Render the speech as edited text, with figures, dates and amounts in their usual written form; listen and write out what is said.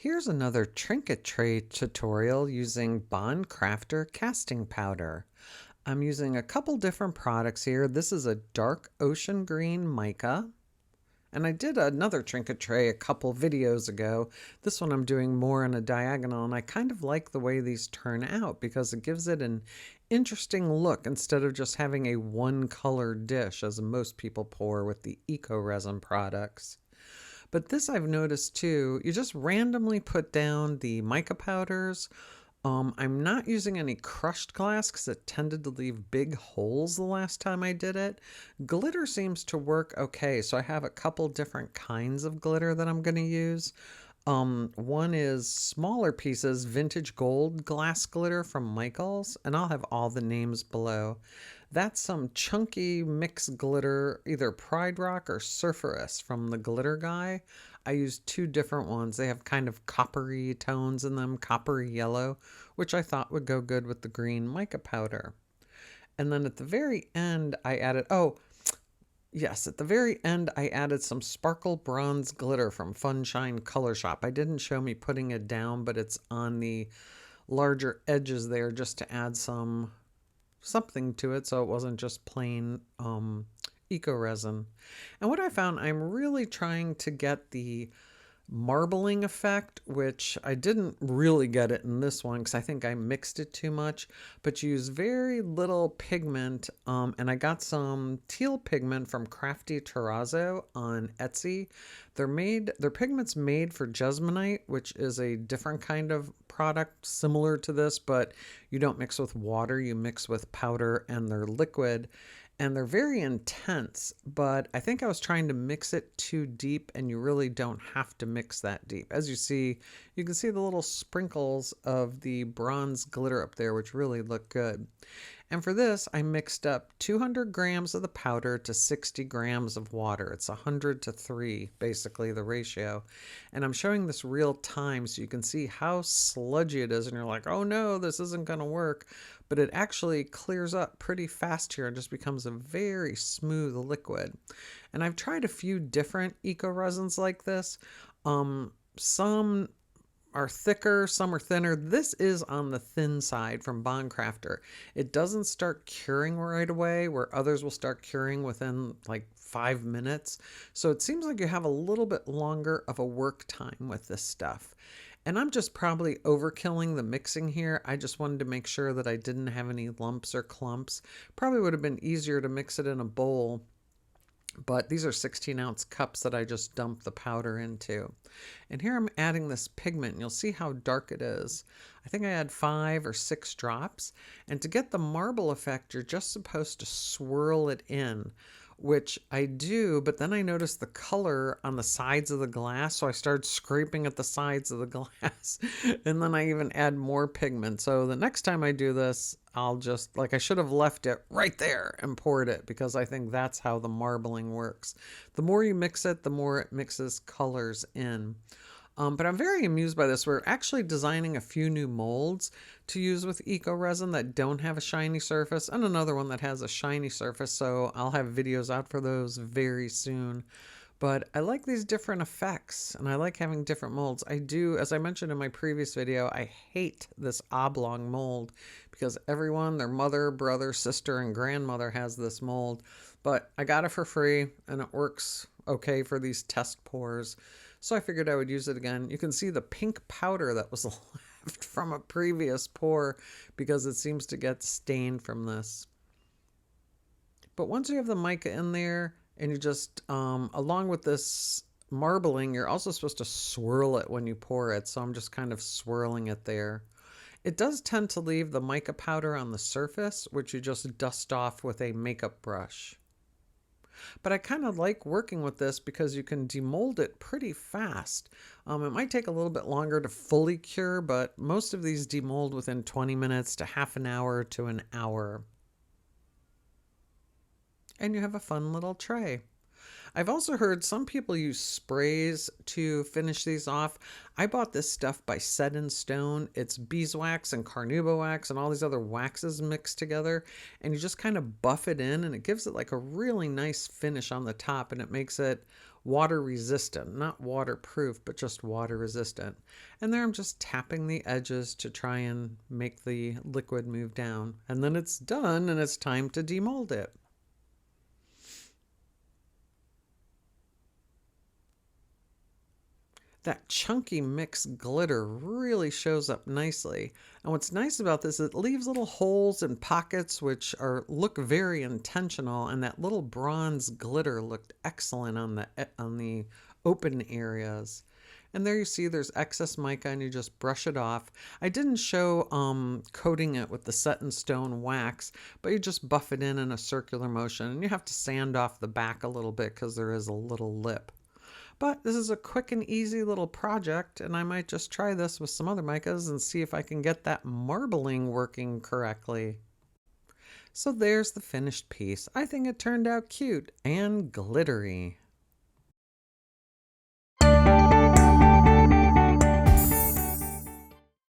Here's another trinket tray tutorial using Bond Craftor Casting Powder. I'm using a couple different products here. This is a dark ocean green mica. And I did another trinket tray a couple videos ago. This one I'm doing more in a diagonal, and I kind of like the way these turn out because it gives it an interesting look instead of just having a one color dish as most people pour with the eco resin products. But this I've noticed too, you just randomly put down the mica powders. I'm not using any crushed glass because it tended to leave big holes the last time I did it. Glitter seems to work okay, so I have a couple different kinds of glitter that I'm going to use. One is smaller pieces, vintage gold glass glitter from Michaels, and I'll have all the names below. That's some chunky mixed glitter, either Pride Rock or Cerferus from the Glitter Guy. I used two different ones. They have kind of coppery tones in them, coppery yellow, which I thought would go good with the green mica powder. And then at the very end, I added, yes, at the very end, I added some sparkle bronze glitter from Funshine Color Shop. I didn't show me putting it down, but it's on the larger edges there just to add something to it so it wasn't just plain eco resin. And what I found, I'm really trying to get the marbling effect, which I didn't really get it in this one because I think I mixed it too much, but use very little pigment. And I got some teal pigment from Crafty Terrazzo on Etsy. Their pigment's made for Jesmonite, which is a different kind of product similar to this, but you don't mix with water, you mix with powder, and they're liquid. And they're very intense, but I think I was trying to mix it too deep, and you really don't have to mix that deep. As you see, you can see the little sprinkles of the bronze glitter up there, which really look good. And for this, I mixed up 200 grams of the powder to 60 grams of water. It's 100 to 3, basically, the ratio. And I'm showing this real time so you can see how sludgy it is. And you're like, oh no, this isn't going to work. But it actually clears up pretty fast here and just becomes a very smooth liquid. And I've tried a few different eco resins like this. Some are thicker, some are thinner. This is on the thin side from Bond Craftor. It doesn't start curing right away, where others will start curing within like 5 minutes. So it seems like you have a little bit longer of a work time with this stuff. And I'm just probably overkilling the mixing here. I just wanted to make sure that I didn't have any lumps or clumps. Probably would have been easier to mix it in a bowl. But these are 16-ounce cups that I just dumped the powder into. And here I'm adding this pigment, and you'll see how dark it is. I think I had 5 or 6 drops. And to get the marble effect, you're just supposed to swirl it in, which I do, but then I noticed the color on the sides of the glass, so I started scraping at the sides of the glass, and then I even add more pigment. So the next time I do this, I'll just, I should have left it right there and poured it, because I think that's how the marbling works. The more you mix it, the more it mixes colors in. But I'm very amused by this. We're actually designing a few new molds to use with eco resin that don't have a shiny surface, and another one that has a shiny surface, so I'll have videos out for those very soon. But I like these different effects, and I like having different molds. I do, as I mentioned in my previous video, I hate this oblong mold because everyone, their mother, brother, sister, and grandmother has this mold. But I got it for free, and it works okay for these test pours. So I figured I would use it again. You can see the pink powder that was left from a previous pour because it seems to get stained from this. But once you have the mica in there, and you just, along with this marbling, you're also supposed to swirl it when you pour it. So I'm just kind of swirling it there. It does tend to leave the mica powder on the surface, which you just dust off with a makeup brush. But I kind of like working with this because you can demold it pretty fast. It might take a little bit longer to fully cure, but most of these demold within 20 minutes to half an hour to an hour. And you have a fun little tray. I've also heard some people use sprays to finish these off. I bought this stuff by Set in Stone. It's beeswax and carnauba wax and all these other waxes mixed together. And you just kind of buff it in, and it gives it like a really nice finish on the top, and it makes it water resistant, not waterproof, but just water resistant. And there I'm just tapping the edges to try and make the liquid move down. And then it's done and it's time to demold it. That chunky mixed glitter really shows up nicely. And what's nice about this is it leaves little holes and pockets which look very intentional, and that little bronze glitter looked excellent on the open areas. And there you see there's excess mica and you just brush it off. I didn't show coating it with the set in stone wax, but you just buff it in a circular motion, and you have to sand off the back a little bit because there is a little lip. But this is a quick and easy little project, and I might just try this with some other micas and see if I can get that marbling working correctly. So there's the finished piece. I think it turned out cute and glittery.